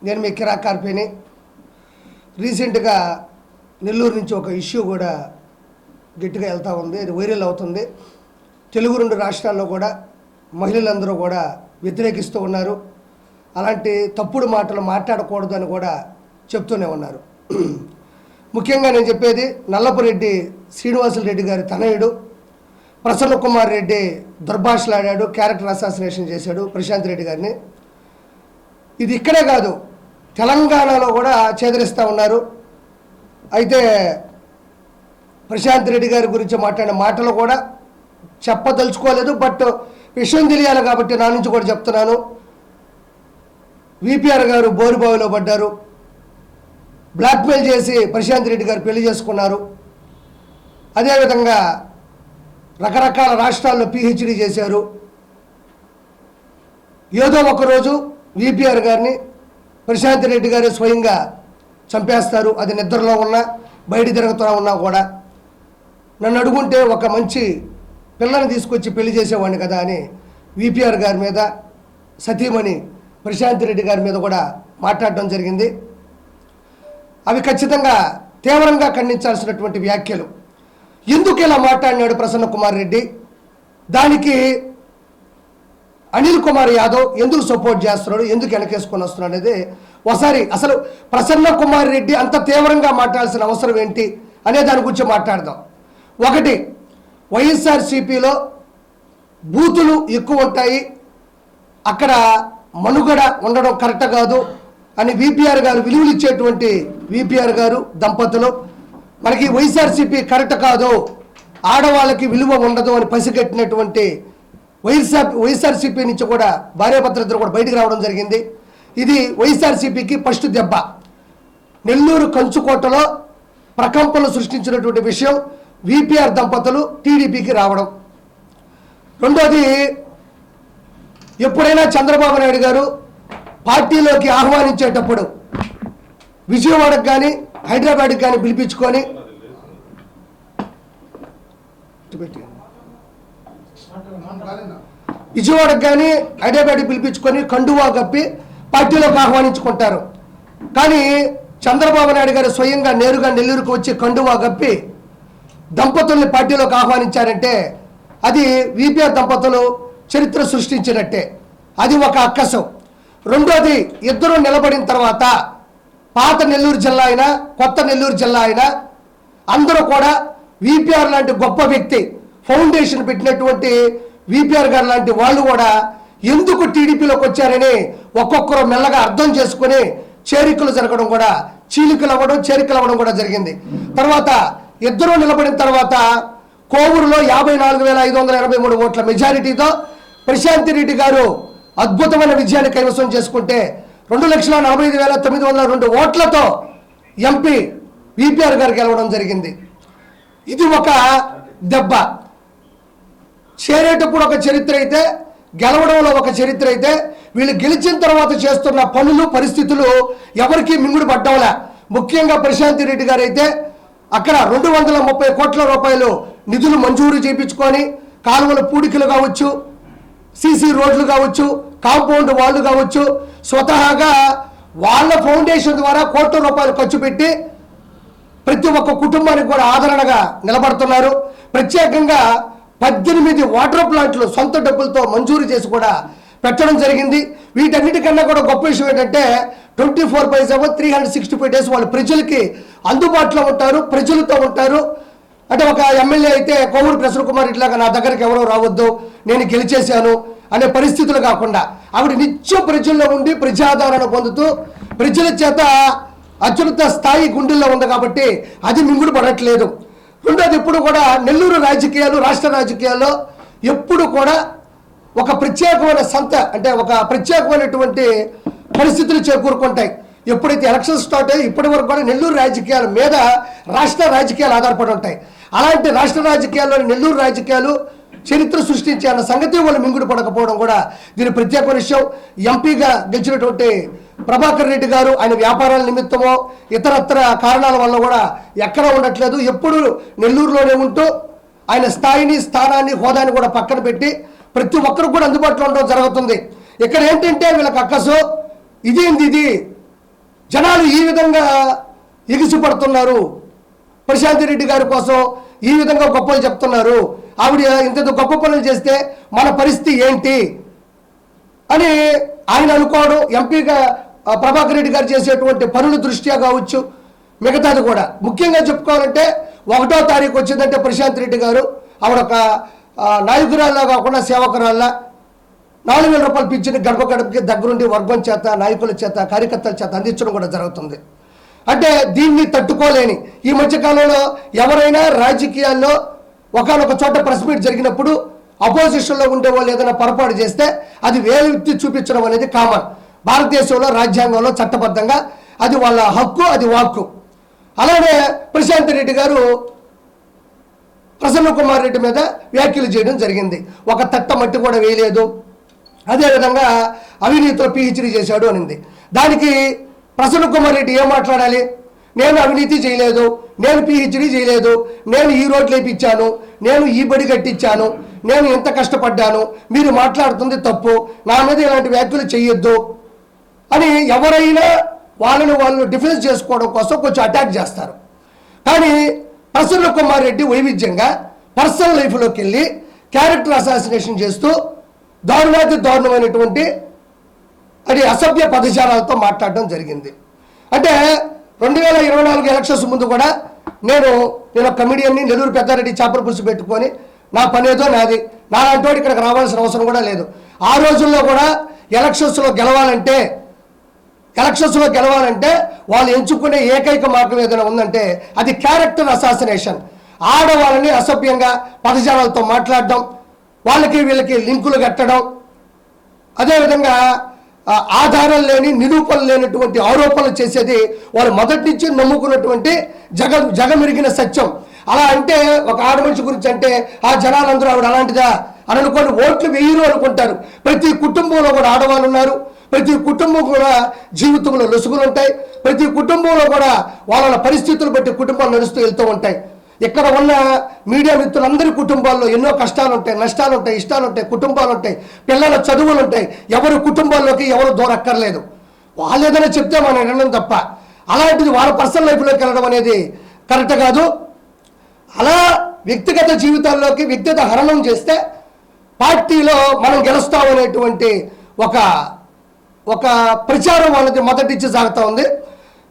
నేను మీ కిరా కార్పేని. రీసెంట్గా నెల్లూరు నుంచి ఒక ఇష్యూ కూడా గట్టిగా వెళ్తూ ఉంది, అది వైరల్ అవుతుంది. తెలుగు 2 రాష్ట్రాల్లో కూడా మహిళలందరూ కూడా వ్యతిరేకిస్తూ ఉన్నారు. అలాంటి తప్పుడు మాటలు మాట్లాడకూడదు అని కూడా చెప్తూనే ఉన్నారు. ముఖ్యంగా నేను చెప్పేది, నల్లపురెడ్డి శ్రీనివాసులు రెడ్డి గారి తనయుడు ప్రసన్న కుమార్ రెడ్డి దుర్భాషలాడాడు, క్యారెక్టర్ అసాసినేషన్ చేశాడు ప్రశాంత్ రెడ్డి గారిని. ఇది ఇక్కడే కాదు, తెలంగాణలో కూడా చేదరిస్తూ ఉన్నారు. అయితే ప్రశాంత్ రెడ్డి గారి గురించి మాట్లాడిన మాటలు కూడా చెప్పదలుచుకోలేదు, బట్ విషయం తెలియాలి కాబట్టి నా నుంచి కూడా చెప్తున్నాను. విపిఆర్ గారు బోరుబావిలో పడ్డారు, బ్లాక్మెయిల్ చేసి ప్రశాంత్ రెడ్డి గారు పెళ్లి చేసుకున్నారు. అదేవిధంగా రకరకాల రాష్ట్రాల్లో పిహెచ్డి చేశారు. ఏదో ఒకరోజు విపిఆర్ గారిని ప్రశాంత్ రెడ్డి గారు స్వయంగా చంపేస్తారు. అది నిద్రలో ఉన్నా బయట తిరుగుతూ ఉన్నా కూడా. నన్ను అడుగుంటే ఒక మంచి పిల్లని తీసుకొచ్చి పెళ్లి చేసేవాడిని కదా అని విపిఆర్ గారి మీద, సతీమణి ప్రశాంత్ రెడ్డి గారి మీద కూడా మాట్లాడడం జరిగింది. అవి ఖచ్చితంగా తీవ్రంగా ఖండించాల్సినటువంటి వ్యాఖ్యలు. ఎందుకు ఇలా మాట్లాడినాడు ప్రసన్న కుమార్ రెడ్డి, దానికి అనిల్ కుమార్ యాదవ్ ఎందుకు సపోర్ట్ చేస్తున్నాడు, ఎందుకు వెనకేసుకొని వస్తున్నాడు అనేది ఒకసారి అసలు ప్రసన్న కుమార్ రెడ్డి అంత తీవ్రంగా మాట్లాడాల్సిన అవసరం ఏంటి అనే దాని గురించి మాట్లాడదాం. ఒకటి, వైఎస్ఆర్సీపీలో బూతులు ఎక్కువ ఉంటాయి, అక్కడ మనుగడ ఉండడం కరెక్ట్ కాదు అని విపిఆర్ గారు విలువలు ఇచ్చేటువంటి విపిఆర్ గారు దంపతులు, మనకి వైఎస్ఆర్సీపీ కరెక్ట్ కాదు, ఆడవాళ్ళకి విలువ ఉండదు అని పసిగట్టినటువంటి వైఎస్ఆర్సీపీ నుంచి కూడా భార్యాభర్తలిద్దరూ కూడా బయటికి రావడం జరిగింది. ఇది వైఎస్ఆర్సీపీకి ఫస్ట్ దెబ్బ. నెల్లూరు కంచుకోటలో ప్రకంపనలు సృష్టించినటువంటి విషయం విపిఆర్ దంపతులు టీడీపీకి రావడం. రెండోది, ఎప్పుడైనా చంద్రబాబు నాయుడు గారు పార్టీలోకి ఆహ్వానించేటప్పుడు విజయవాడకు కానీ హైదరాబాద్కి కానీ పిలిపించుకొని కండువా కప్పి పార్టీలోకి ఆహ్వానించుకుంటారు. కానీ చంద్రబాబు నాయుడు గారు స్వయంగా నేరుగా నెల్లూరుకు వచ్చి కండువా కప్పి దంపతుల్ని పార్టీలోకి ఆహ్వానించారంటే అది విపిఆర్ దంపతులు చరిత్ర సృష్టించినట్టే. అది ఒక అక్కసం. రెండోది, ఇద్దరు నిలబడిన తర్వాత పాత నెల్లూరు జిల్లా అయినా కొత్త నెల్లూరు జిల్లా అయినా అందరూ కూడా విపిఆర్ లాంటి గొప్ప వ్యక్తి, ఫౌండేషన్ పెట్టినటువంటి విపిఆర్ గారు లాంటి వాళ్ళు కూడా ఎందుకు టీడీపీలోకి వచ్చారని ఒక్కొక్కరు మెల్లగా అర్థం చేసుకుని చేరికలు జరగడం కూడా, చీలికలు అవ్వడం కూడా జరిగింది. తర్వాత ఇద్దరు నిలబడిన తర్వాత కోవూరులో 54,583 ఓట్ల మెజారిటీతో ప్రశాంత్ రెడ్డి గారు అద్భుతమైన విజయాన్ని కైవసం చేసుకుంటే 2,45,902 ఓట్లతో ఎంపీ విపిఆర్ గారు గెలవడం జరిగింది. ఇది ఒక దెబ్బ. చేరేటప్పుడు ఒక చరిత్ర అయితే, గెలవడంలో ఒక చరిత్ర అయితే, వీళ్ళు గెలిచిన తర్వాత చేస్తున్న పనులు పరిస్థితులు ఎవరికీ మింగుడు పడ్డవలే. ముఖ్యంగా ప్రశాంత్ రెడ్డి గారు అయితే అక్కడ 230 కోట్ల రూపాయలు నిధులు మంజూరు చేయించుకొని కాలువల పూడికలు కావచ్చు, సీసీ రోడ్లు కావచ్చు, కాంపౌండ్ వాళ్ళు కావచ్చు, స్వతహాగా వాళ్ళ ఫౌండేషన్ ద్వారా కోట్ల రూపాయలు ఖర్చు పెట్టి ప్రతి ఒక్క కుటుంబానికి కూడా ఆదరణగా నిలబడుతున్నారు. ప్రత్యేకంగా 18 వాటర్ ప్లాంట్లు సొంత డబ్బులతో మంజూరు చేసి కూడా పెట్టడం జరిగింది. వీటన్నిటికన్నా కూడా గొప్ప విషయం ఏంటంటే 24/7 365 డేస్ వాళ్ళు ప్రజలకి అందుబాటులో ఉంటారు, ప్రజలతో ఉంటారు. అంటే ఒక ఎమ్మెల్యే అయితే కోవూరు ప్రసన్న కుమార్ ఇట్లాగా నా దగ్గరికి ఎవరో రావద్దు, నేను గెలిచేశాను అనే పరిస్థితులు కాకుండా ఆవిడ నిత్యం ప్రజల్లో ఉండి ప్రజాదరణ పొందుతూ ప్రజల చేత అత్యున్నత స్థాయి గుండెల్లో ఉంది కాబట్టి అది మింగుడు పడట్లేదు. రెండోది, ఎప్పుడు కూడా నెల్లూరు రాజకీయాలు, రాష్ట్ర రాజకీయాల్లో ఎప్పుడు కూడా ఒక ప్రత్యేకమైన అంటే ఒక ప్రత్యేకమైనటువంటి పరిస్థితులు చేకూరుకుంటాయి. ఎప్పుడైతే ఎలక్షన్ స్టార్ట్ అయ్యి ఇప్పటి వరకు కూడా నెల్లూరు రాజకీయాల మీద రాష్ట్ర రాజకీయాలు ఆధారపడి ఉంటాయి. అలాంటి రాష్ట్ర రాజకీయాల్లోని నెల్లూరు రాజకీయాలు చరిత్ర సృష్టించే అన్న సంగతి వాళ్ళు మింగుడు పడకపోవడం కూడా దీని ప్రత్యేక విషయం. ఎంపీగా గెలిచినటువంటి ప్రభాకర్ రెడ్డి గారు ఆయన వ్యాపారాల నిమిత్తమో ఇతరత్ర కారణాల వల్ల కూడా ఎక్కడ ఉండట్లేదు. ఎప్పుడు నెల్లూరులోనే ఉంటూ ఆయన స్థాయిని, స్థానాన్ని, హోదాని కూడా పక్కన పెట్టి ప్రతి ఒక్కరికి కూడా అందుబాటులో ఉండడం జరుగుతుంది. ఇక్కడ ఏంటంటే వీళ్ళకి అక్కసు ఇదేంది ఇది, జనాలు ఈ విధంగా ఎగిసిపడుతున్నారు, ప్రశాంత్ రెడ్డి గారి కోసం ఈ విధంగా గొప్పలు చెప్తున్నారు, ఆవిడ ఇంత గొప్ప పనులు చేస్తే మన పరిస్థితి ఏంటి అని ఆయన అనుకోవడం. ఎంపీగా ప్రభాకర్ రెడ్డి గారు చేసేటువంటి పనుల దృష్ట్యా కావచ్చు, మిగతాది కూడా. ముఖ్యంగా చెప్పుకోవాలంటే 1వ తారీఖు వచ్చిందంటే ప్రశాంత్ రెడ్డి గారు ఆవిడ ఒక నాయకురాల్లా కాకుండా సేవకురాల్లా 4,000 రూపాయలు పింఛను గడప గడపకి దగ్గరుండి వర్గం చేత, నాయకుల చేత, కార్యకర్తల చేత అందించడం కూడా జరుగుతుంది. అంటే దీన్ని తట్టుకోలేని ఈ మధ్యకాలంలో ఎవరైనా రాజకీయాల్లో ఒకనొక చోట ప్రెస్ మీట్ జరిగినప్పుడు అపోజిషన్లో ఉండే వాళ్ళు ఏదైనా పొరపాటు చేస్తే అది వేలెత్తి చూపించడం అనేది కామన్. భారతదేశంలో రాజ్యాంగంలో చట్టబద్ధంగా అది వాళ్ళ హక్కు, అది వాక్కు. అలానే ప్రశాంత్ రెడ్డి గారు ప్రసన్న కుమార్ రెడ్డి మీద వ్యాఖ్యలు చేయడం జరిగింది. ఒక తట్ట మట్టి కూడా వేయలేదు, అదేవిధంగా అవినీతిలో పిహెచ్డీ చేశాడు అనింది. దానికి ప్రసన్న కుమార్ రెడ్డి ఏం మాట్లాడాలి? నేను అవినీతి చేయలేదు, నేను పిహెచ్డీ చేయలేదు, నేను ఈ రోడ్లు వేయించాను, నేను ఈ బడి కట్టించాను, నేను ఎంత కష్టపడ్డాను, మీరు మాట్లాడుతుంది తప్పు, నా మీద ఇలాంటి వ్యాఖ్యలు చేయొద్దు అని ఎవరైనా వాళ్ళని వాళ్ళు డిఫెన్స్ చేసుకోవడం కోసం కొంచెం అటాక్ చేస్తారు. కానీ ప్రసన్న కుమార్ రెడ్డి వైవిధ్యంగా పర్సనల్ లైఫ్లోకి వెళ్ళి క్యారెక్టర్ అసాసినేషన్ చేస్తూ దారుణాతి దారుణమైనటువంటి అది అసభ్య పదజాలాలతో మాట్లాడడం జరిగింది. అంటే 2024 ఎలక్షన్స్ ముందు కూడా నేను కమిడియన్ని నెల్లూరు పెద్దారెడ్డి చేపల పులుసు పెట్టుకొని నా పనేదో నాది, నాలాంటి వాడు ఇక్కడికి రావాల్సిన అవసరం కూడా లేదు. ఆ రోజుల్లో కూడా ఎలక్షన్స్లో గెలవాలంటే వాళ్ళు ఎంచుకునే ఏకైక మార్గం ఏదైనా ఉందంటే అది క్యారెక్టర్ అసాసినేషన్. ఆడవాళ్ళని అసభ్యంగా పదజాలాలతో మాట్లాడడం, వాళ్ళకి వీళ్ళకి లింకులు కట్టడం, అదేవిధంగా ఆధారం లేని, నిరూపణ లేనటువంటి ఆరోపణలు చేసేది వాళ్ళు మొదటి నుంచి నమ్ముకున్నటువంటి జగమెరిగిన సత్యం. అలా అంటే ఒక ఆడమనిషి గురించి అంటే ఆ జనాలందరూ ఆవిడ అలాంటిదా అని అనుకోని ఓట్లు వేయరు అనుకుంటారు. ప్రతి కుటుంబంలో కూడా ఆడవాళ్ళు ఉన్నారు, ప్రతి కుటుంబం కూడా జీవితంలో లొసుగులు ఉంటాయి, ప్రతి కుటుంబంలో కూడా వాళ్ళ పరిస్థితులు బట్టి కుటుంబాలు నడుస్తూ వెళ్తూ ఉంటాయి. ఇక్కడ ఉన్న మీడియా మిత్రులందరి కుటుంబాల్లో ఎన్నో కష్టాలు ఉంటాయి, నష్టాలు ఉంటాయి, ఇష్టాలు ఉంటాయి, కుటుంబాలు ఉంటాయి, పిల్లల చదువులు ఉంటాయి. ఎవరు కుటుంబాల్లోకి ఎవరు దూరక్కర్లేదు, వాళ్ళు ఏదైనా చెప్తే మనం వినడం తప్ప అలాంటిది వాళ్ళ పర్సనల్ లైఫ్లోకి వెళ్ళడం అనేది కరెక్ట్ కాదు. అలా వ్యక్తిగత జీవితాల్లోకి వ్యక్తిగత హరణం చేస్తే పార్టీలో మనం గెలుస్తామనేటువంటి ఒక ప్రచారం వాళ్ళది మొదటి నుంచి సాగుతూ ఉంది.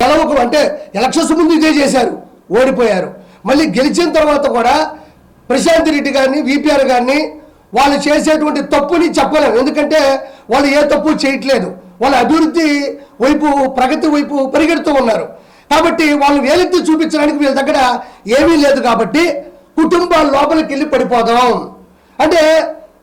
గెలవకు అంటే ఎలక్షన్స్ ముందు ఇదే చేశారు, ఓడిపోయారు. మళ్ళీ గెలిచిన తర్వాత కూడా ప్రశాంత్ రెడ్డి గారిని, విపిఆర్ గారిని వాళ్ళు చేసేటువంటి తప్పుని చెప్పలేము. ఎందుకంటే వాళ్ళు ఏ తప్పు చేయట్లేదు, వాళ్ళ అభివృద్ధి వైపు, ప్రగతి వైపు పరిగెడుతూ ఉన్నారు. కాబట్టి వాళ్ళు వేలెత్తి చూపించడానికి వీళ్ళ దగ్గర ఏమీ లేదు. కాబట్టి కుటుంబాల లోపలికి వెళ్ళి పడిపోదాం అంటే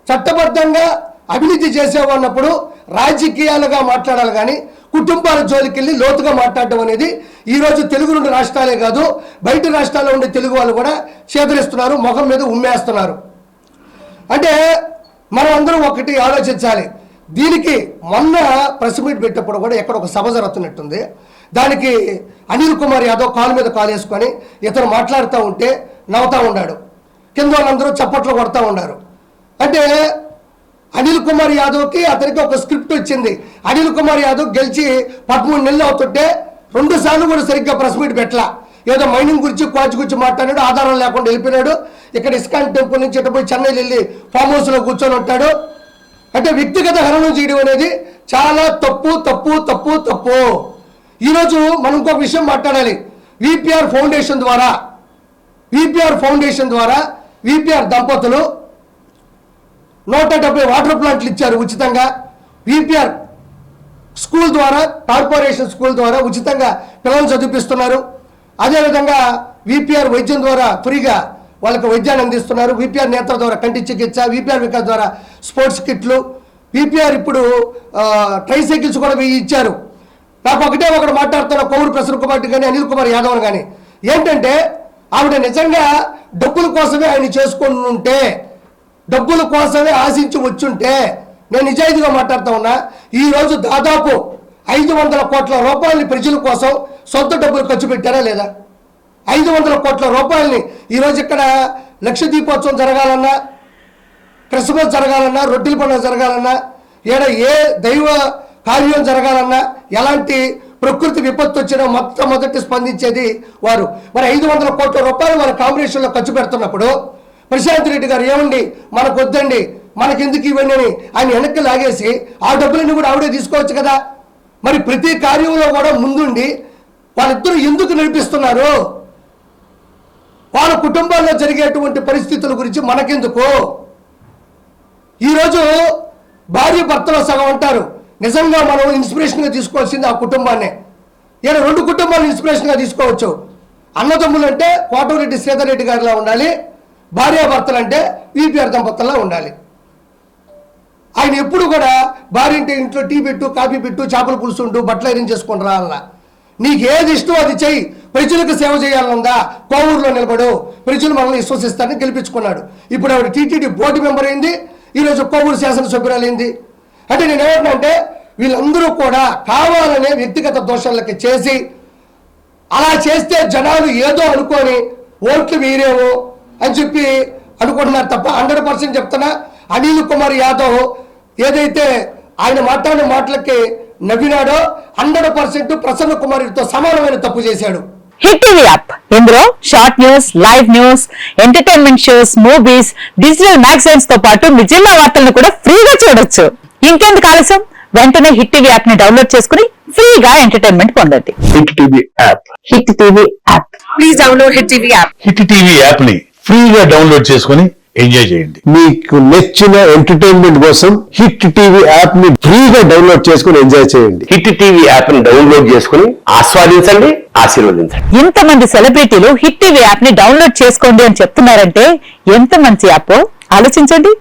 చట్టబద్ధంగా అవినీతి చేసేవాళ్ళప్పుడు రాజకీయాలుగా మాట్లాడాలి, కానీ కుటుంబాల జోలికి వెళ్ళి లోతుగా మాట్లాడడం అనేది ఈరోజు తెలుగు 2 రాష్ట్రాలే కాదు, బయట రాష్ట్రాల్లో ఉండే తెలుగు వాళ్ళు కూడా చేదరిస్తున్నారు, ముఖం మీద ఉమ్మేస్తున్నారు. అంటే మనం అందరం ఒకటి ఆలోచించాలి. దీనికి మొన్న ప్రెస్ మీట్ పెట్టినప్పుడు కూడా ఎక్కడ ఒక సభ జరుగుతున్నట్టుంది. దానికి అనిల్ కుమార్ యాదవ్ కాలు మీద కాలు వేసుకొని ఇతను మాట్లాడుతూ ఉంటే నవ్వుతూ ఉన్నాడు, కింద వాళ్ళందరూ చప్పట్లు కొడతా ఉన్నారు. అంటే అనిల్ కుమార్ యాదవ్కి అతనికి ఒక స్క్రిప్ట్ వచ్చింది. అనిల్ కుమార్ యాదవ్ గెలిచి 13 నెలలు అవుతుంటే 2 సార్లు కూడా సరిగ్గా ప్రెస్ మీట్ పెట్టలా. ఏదో మైనింగ్ గురించి, కోచ్ గురించి మాట్లాడాడు, ఆధారం లేకుండా వెళ్ళిపోయినాడు. ఇక్కడ ఇస్కాన్ టెంపుల్ నుంచి ఇటు పోయి చెన్నై వెళ్ళి ఫామ్ హౌస్లో కూర్చొని ఉంటాడు. అంటే వ్యక్తిగత హరణం చేయడం అనేది చాలా తప్పు తప్పు తప్పు తప్పు. ఈరోజు మనం ఇంకొక విషయం మాట్లాడాలి. విపిఆర్ ఫౌండేషన్ ద్వారా విపిఆర్ దంపతులు 170 వాటర్ ప్లాంట్లు ఇచ్చారు ఉచితంగా. విపిఆర్ స్కూల్ ద్వారా, కార్పొరేషన్ స్కూల్ ద్వారా ఉచితంగా పిల్లలు చదివిస్తున్నారు. అదేవిధంగా విపిఆర్ వైద్యం ద్వారా ఫ్రీగా వాళ్ళకి వైద్యాన్ని అందిస్తున్నారు. విపిఆర్ నేత్ర ద్వారా కంటి చికిత్స, విపిఆర్ వికాస్ ద్వారా స్పోర్ట్స్ కిట్లు, విపిఆర్ ఇప్పుడు ట్రైసైకిల్స్ కూడా ఇచ్చారు. నాకు ఒకటి మాట్లాడుతున్న కొవ్వూరు ప్రసన్న కుమార్ కానీ అనిల్ కుమార్ యాదవ్ కానీ ఏంటంటే ఆవిడ నిజంగా డబ్బుల కోసమే ఆయన చేసుకొని ఉంటే, డబ్బుల కోసమే ఆశించి వచ్చుంటే, నేను నిజాయితీగా మాట్లాడుతూ ఉన్నా, ఈరోజు దాదాపు 500 కోట్ల రూపాయలని ప్రజల కోసం సొంత డబ్బులు ఖర్చు పెట్టారా లేదా? 500 కోట్ల రూపాయలని ఈరోజు ఇక్కడ లక్ష దీపోత్సవం జరగాలన్నా, క్రిస్మస్ జరగాలన్నా, రొట్టెల పండుగ జరగాలన్నా, ఏ దైవ కార్యం జరగాలన్నా, ఎలాంటి ప్రకృతి విపత్తు వచ్చినా మొట్టమొదటి స్పందించేది వారు. మరి 500 కోట్ల రూపాయలు వాళ్ళ కాంబినేషన్లో ఖర్చు పెడుతున్నప్పుడు ప్రశాంత్ రెడ్డి గారు ఏమండి మనకు వద్దండి, మనకెందుకు ఇవ్వండి అని ఆయన వెనక్కి లాగేసి ఆ డబ్బులన్నీ కూడా ఆవిడే తీసుకోవచ్చు కదా. మరి ప్రతి కార్యంలో కూడా ముందుండి వాళ్ళిద్దరూ ఎందుకు నడిపిస్తున్నారు? వాళ్ళ కుటుంబాల్లో జరిగేటువంటి పరిస్థితుల గురించి మనకెందుకు? ఈరోజు భార్య భర్తలో సగం ఉంటారు. నిజంగా మనం ఇన్స్పిరేషన్గా తీసుకోవాల్సింది ఆ కుటుంబాన్నే. ఈయన 2 కుటుంబాలను ఇన్స్పిరేషన్గా తీసుకోవచ్చు. అన్నదమ్ములు అంటే కోటమిరెడ్డి శ్రీధర్ రెడ్డి గారిలా ఉండాలి, భార్యాభర్తలు అంటే వీపీఆర్ దంపతుల్లా ఉండాలి. ఆయన ఎప్పుడు కూడా భార్య అంటే ఇంట్లో టీ పెట్టు, కాఫీ పెట్టు, చేపల పులుసు ఉంటూ బట్టలు ఐరన్ చేసుకుని రావాలన్నా. నీకు ఏది ఇష్టం అది చెయ్యి, ప్రజలకు సేవ చేయాలనుందా కోవూరులో నిలబడు, ప్రజలు మనల్ని విశ్వసిస్తారని గెలిపించుకున్నాడు. ఇప్పుడు ఆవిడ టీటీడీ బోర్డు మెంబర్ అయింది, ఈరోజు కోవూరు శాసనసభ్యురాలైంది. అంటే నేను ఏమంటున్నానంటే వీళ్ళందరూ కూడా కావాలనే వ్యక్తిగత దోషాలకి చేసి, అలా చేస్తే జనాలు ఏదో అనుకొని ఓట్లు వేయరేమో అని చెప్పి అనుకుంటున్నారు తప్ప 100% చెప్తున్నా, అనిల్ కుమార్ యాదవ్ ఏదైతే ఆయన మాట్లాడిన మాటలకి నవ్వినాడో 100% ప్రసన్న కుమార్తో సమానమైన తప్పు చేశాడు. హిట్ టీవీ యాప్, ఇందులో short news, live news, entertainment shows, movies, digital magazines తో పాటు మీ జిల్లా వార్తలను కూడా ఫ్రీగా చూడొచ్చు. ఇంకెందుకు ఆలస్యం, వెంటనే హిట్ టీవీ యాప్ ని డౌన్లోడ్ చేసుకుని ఫ్రీగా ఎంటర్టైన్మెంట్ పొందండి. Hit TV app. Hit TV app. Please download hit TV app. Hit TV app ని ఫ్రీగా డౌన్లోడ్ చేసుకుని ఎంజాయ్ చేయండి. మీకు నచ్చిన ఎంటర్టైన్మెంట్ కోసం హిట్ టీవీ యాప్ ని ఫ్రీగా డౌన్లోడ్ చేసుకుని ఎంజాయ్ చేయండి. హిట్ టీవీ యాప్ ని డౌన్లోడ్ చేసుకుని ఆస్వాదించండి, ఆశీర్వదించండి. ఇంతమంది సెలబ్రిటీలు హిట్ టీవీ యాప్ ని డౌన్లోడ్ చేసుకోండి అని చెప్తున్నారంటే ఎంత మంచి యాప్ ఆలోచించండి.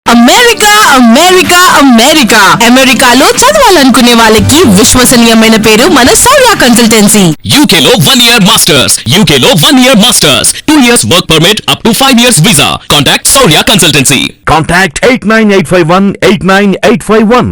అమెరికా అమెరికా అమెరికా అమెరికాలో చదవాలనుకునే వాళ్ళకి విశ్వసనీయమైన పేరు మన సౌర్య కన్సల్టెన్సీ. UK లో 1 year masters. UK లో 1 year masters. 2 years work permit up to 5 years visa. Contact Saurya Consultancy. Contact 89851 89851.